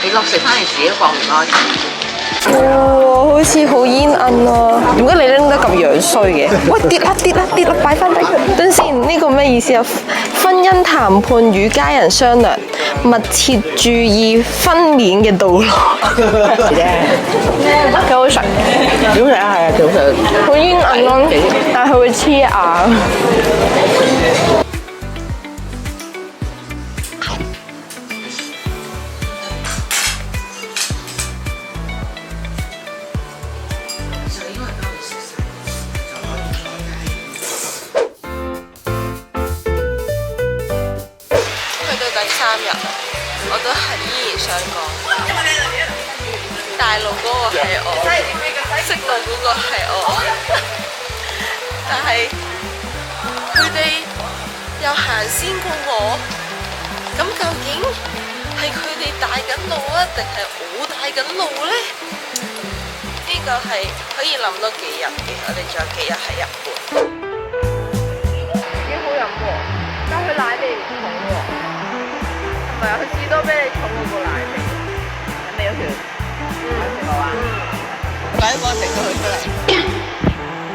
你落食翻嚟自己放唔開。哇，好似好煙韌啊！點解你拎得咁樣衰嘅？喂，跌啦跌啦跌啦，擺翻低佢。等先，呢個咩意思啊？婚姻談判與家人商量，密切注意分娩嘅道路。幾好食，幾好食啊，係啊，幾好食。好煙韌咯，但係佢會黐牙。第3日，我都係依然想講，大陸嗰個係我，識到嗰個係我，但係佢哋又行先過我，咁究竟係佢哋帶緊路啊，定係我帶緊路呢？呢個係可以諗多幾日嘅，我哋仲有幾日喺日本。幾好飲喎，但係佢奶味唔重喎。係啊，佢士多啤梨重過個奶味，係咪有條？食過啊？快啲幫我食咗佢出嚟！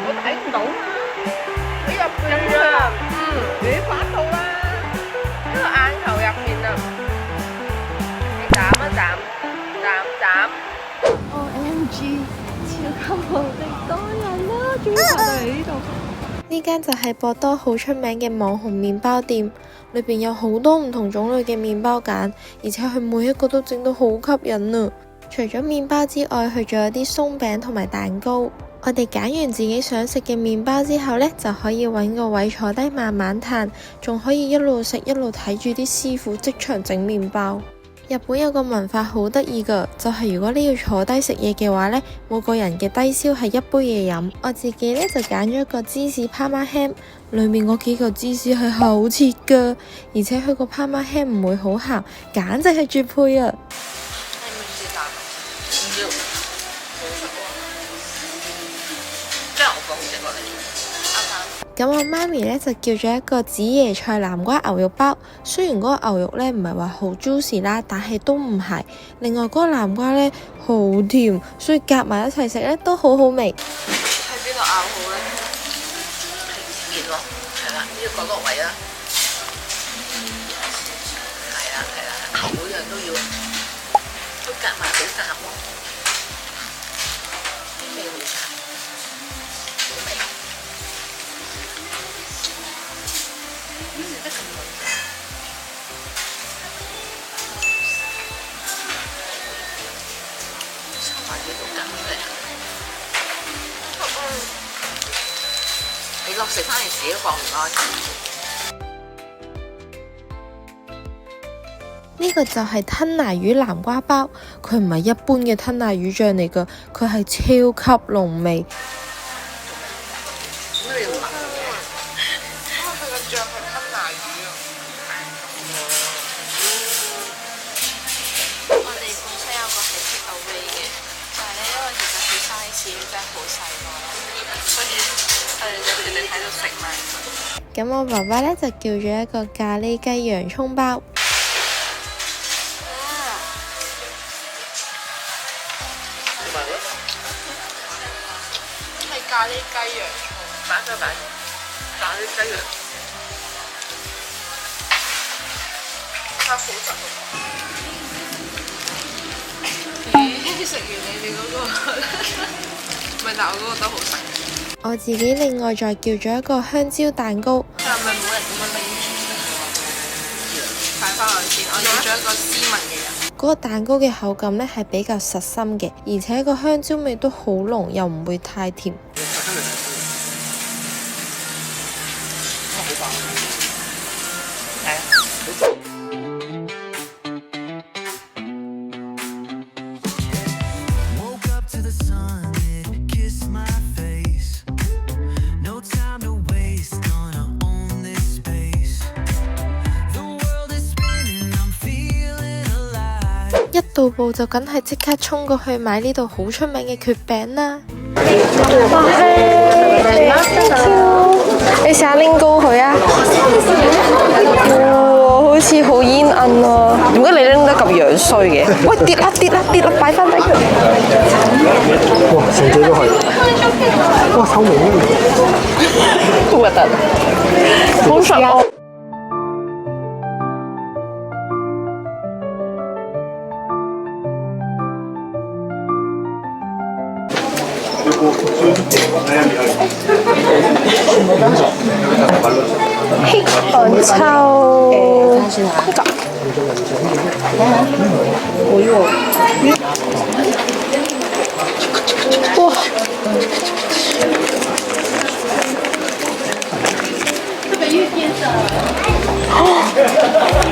我睇唔到啊！喺入邊啊！你反到啦！呢個眼球入邊啊！你斬一斬，斬。OMG！ 超級無敵多人啦！終於爬到嚟呢度。呢間就係博多好出名嘅網紅麵包店，裏邊有好多唔同種類嘅麵包揀，而且佢每一個都整到好吸引啊！除咗麵包之外，佢仲有啲鬆餅同埋蛋糕。我哋揀完自己想食嘅麵包之後呢，就可以揾個位坐低慢慢嘆，仲可以一路食一路睇住啲師傅即場整麵包。日本有個文化好得意㗎，就係如果你要坐低食嘢嘅話呢，每個人嘅低消係一杯嘢飲。我自己呢，就揀咗一個芝士 Parma ham，裏面嗰幾嚿芝士係厚切㗎，而且佢個 Parma ham 唔會好鹹，簡直係絕配啊！咁我媽咪呢，就叫咗一個紫椰菜南瓜牛肉包，雖然嗰個牛肉呢唔係話好 juicy 啦，但係都唔係。另外嗰個南瓜呢，好甜，所以夾埋一齊食呢都好好味。喺邊度咬好呢？喺前面咯，係啦，呢個角落位啦。係啦，每樣都要，都夾埋好夾喎。咩好夾？你落食翻嚟自己放唔開。呢個就係吞拿魚南瓜包，佢唔係一般嘅吞拿魚醬嚟㗎，佢係超級濃味。咁我爸爸呢，就叫咗一個咖喱雞洋葱包。係咖喱雞洋葱，擺咖喱雞洋葱，好雜喎！咦，食完你哋嗰個，唔係，但我嗰個都好食。我自己另外再叫咗一個香蕉蛋糕。係咪冇人咁樣拎住？擺翻落先，我叫咗一個斯文嘅人。嗰個蛋糕嘅口感呢係比較實心嘅，而且個香蕉味都好濃，又唔會太甜。一到埗就梗係即刻衝過去買呢度好出名嘅蕨餅啦！你試下拎高佢啊！哇，好似好煙韌啊！點解你拎得咁級樣衰嘅。喂，跌啦跌啦跌啦，擺翻低佢。哇，成隻都係，哇手毛呢？好核突，好實啊！黑韓臭，呢個。哇！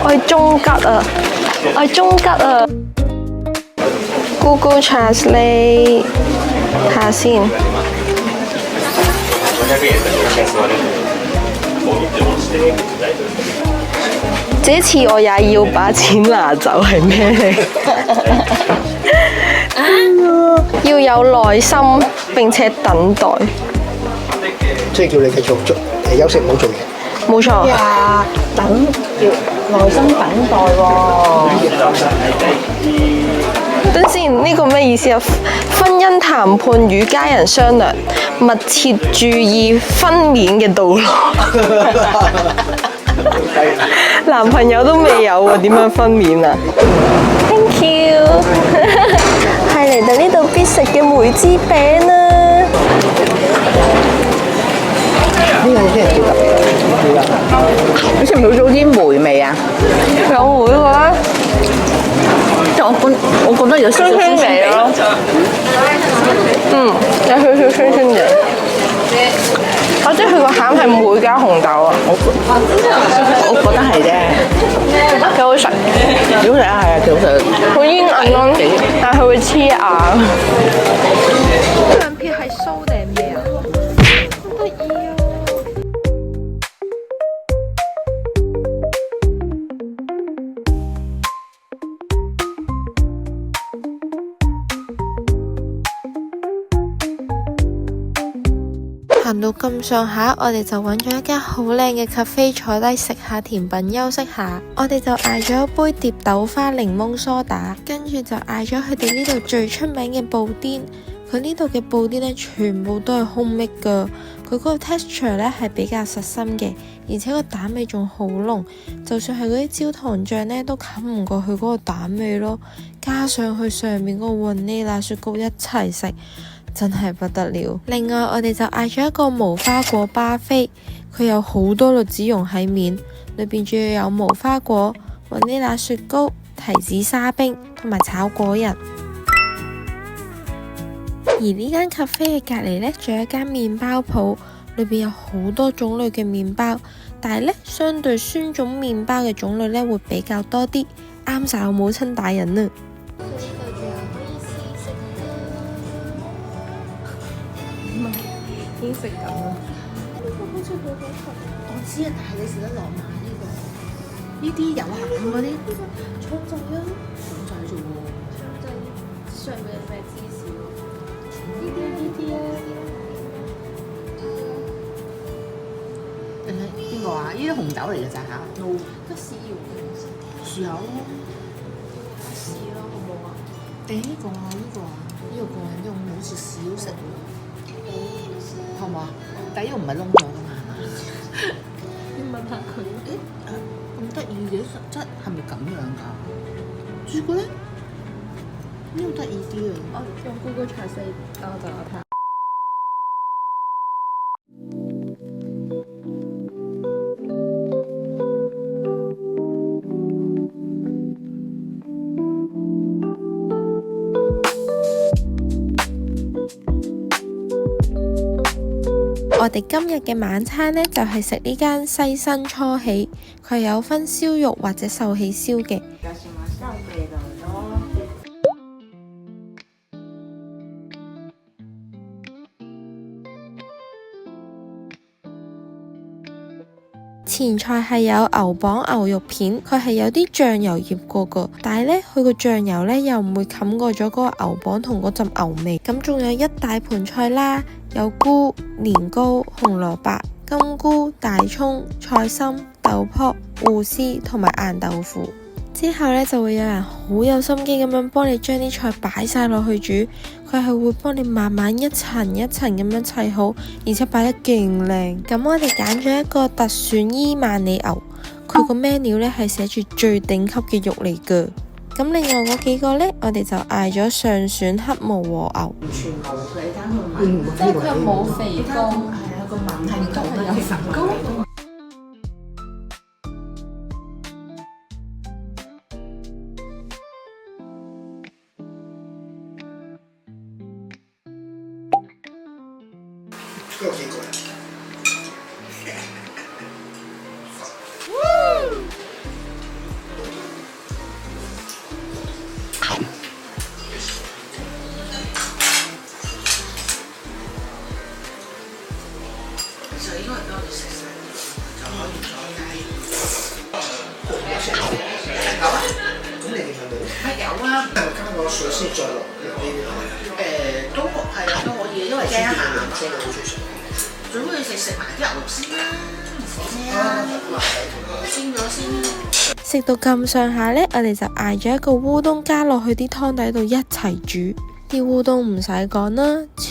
我係中吉啊！我係中吉啊 ！Google Translate 下先。這次我也要把錢拿走係咩嚟？要有耐心並且等待。即係叫你繼續休息，唔好做嘢。冇錯。呀，等要耐心等待喎。等先，呢個咩意思啊？婚姻談判與家人商量，密切注意分娩嘅道路。男朋友都未有喎，點樣分娩啊 ？Thank you， 係嚟到呢度必食嘅梅枝餅啦。呢個先係叫特別。你食唔食到啲梅味啊？有梅嘅話，即係我覺得有少少酸酸地咯。有少少酸酸地。或者佢個餡係梅加紅豆啊？我覺得係啫，幾好食。幾好食啊，係啊，幾好食。好煙韌咯，但係佢會黐牙。呢兩片係酥定咩啊？好得意啊！行到咁上下，我哋就揾咗一間好靚嘅 cafe 坐低食下甜品休息下。我哋就嗌咗一杯蝶豆花檸檬梳打，跟住就嗌咗佢哋呢度最出名嘅布甸。佢呢度嘅布甸呢，全部都係 homemade 㗎。佢嗰個 texture 呢係比較實心嘅，而且個蛋味仲好濃。就算係嗰啲焦糖醬呢，都冚唔過佢嗰個蛋味咯。加上去上面嗰個雲呢拿雪糕一齊食，真係不得了。另外我哋就嗌咗一個無花果巴菲，佢有好多栗子蓉喺面，裏邊仲要有無花果、雲呢拿雪糕、提子沙冰同埋炒果仁。而呢間 cafe 嘅隔離呢，仲有一間麵包鋪，裏邊有好多種類嘅麵包，但係呢，相對酸種麵包嘅種類呢會比較多啲，啱晒我母親大人啊！已經食緊啦！呢個好似好好食，我知啊，但係你食得落嘛呢個？呢啲有餡嗰啲腸仔啊，腸仔啫喎。腸仔上面有咩芝士？呢啲啊。邊個啊？呢啲紅豆嚟嘅咋嚇？得豉油嘅。豉油。豉咯，好冇啊？呢個啊，呢個個人用好似少食喎。係嘛？但係呢個唔係燶咗㗎嘛，係嘛？你問下佢。咁得意嘅實質係咪咁樣㗎？朱古力呢個得意啲啊！我用 Google Translate 等我等我睇下。我哋今日嘅晚餐呢，就係食呢間西新初喜，佢有分燒肉或者壽喜燒嘅。前菜係有牛膀牛肉片，佢係有啲醬油醃過噶，但係呢，佢個醬油呢又唔會冚過咗嗰個牛膀同嗰陣牛味。咁仲有一大盤菜啦，有菇、年糕、紅蘿蔔、金菇、大蔥、菜心、豆卜、芋絲同埋硬豆腐。之後呢，就會有人好有心機咁樣幫你將啲菜擺晒落去煮，佢係會幫你慢慢一層一層咁樣砌好，而且擺得勁靚。咁我哋揀咗一個特選伊萬里牛，佢個 menu 呢係寫住最頂級嘅肉嚟㗎。咁另外嗰幾個呢，我哋就嗌咗上選黑毛和牛。全牛嘅你間佢買，即係佢冇肥膏，係啊個問題都係有肥膏。有幾個人？其實應該係俾我哋食晒，就可以再計。有啊，咁你哋係咪？係有啊。加個水先再落呢啲落去。都係啊，都可以，因為驚鹹啊嘛。先好最熟。最好你食埋啲牛肉先啦，唔使咩啊，煎咗先。食到咁上下呢，我哋就嗌咗一個烏冬加落去啲湯底度一齊煮。啲烏冬唔使講啦，超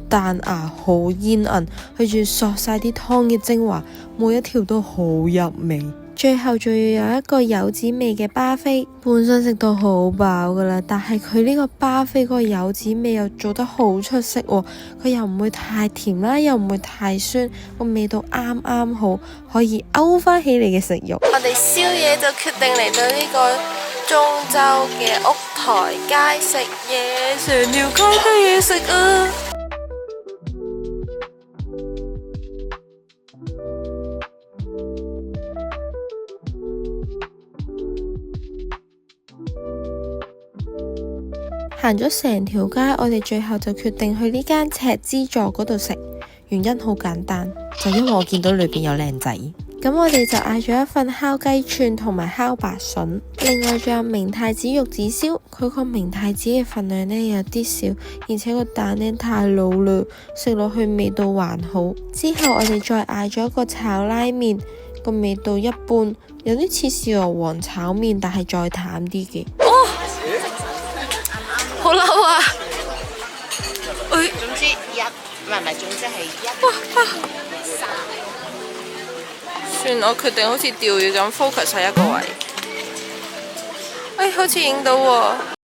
彈牙，好煙韌，佢仲索晒啲湯嘅精華，每一條都好入味。最後仲要有一個柚子味嘅巴菲，本身食到好飽噶啦，但係佢呢個巴菲嗰個柚子味又做得好出色喎，佢又唔會太甜啦，又唔會太酸，個味道啱啱好，可以勾翻起你嘅食慾。我哋宵夜就決定嚟到呢個中洲嘅屋台街食嘢，成條街都嘢食啊！行咗成條街，我哋最後就決定去呢間赤之助嗰度食。原因好簡單，就因為我見到裏邊有靚仔。咁我哋就嗌咗一份烤雞串同埋烤白筍，另外仲有明太子玉子燒。佢個明太子嘅份量呢有啲少，而且個蛋呢太老啦，食落去味道還好。之後我哋再嗌咗一個炒拉麵，個味道一般，有啲似豉油皇炒麵，但係再淡啲嘅。好嬲啊！總之一，唔係總之係一。算我決定好似釣魚咁 focus 喺一個位。好似影到喎。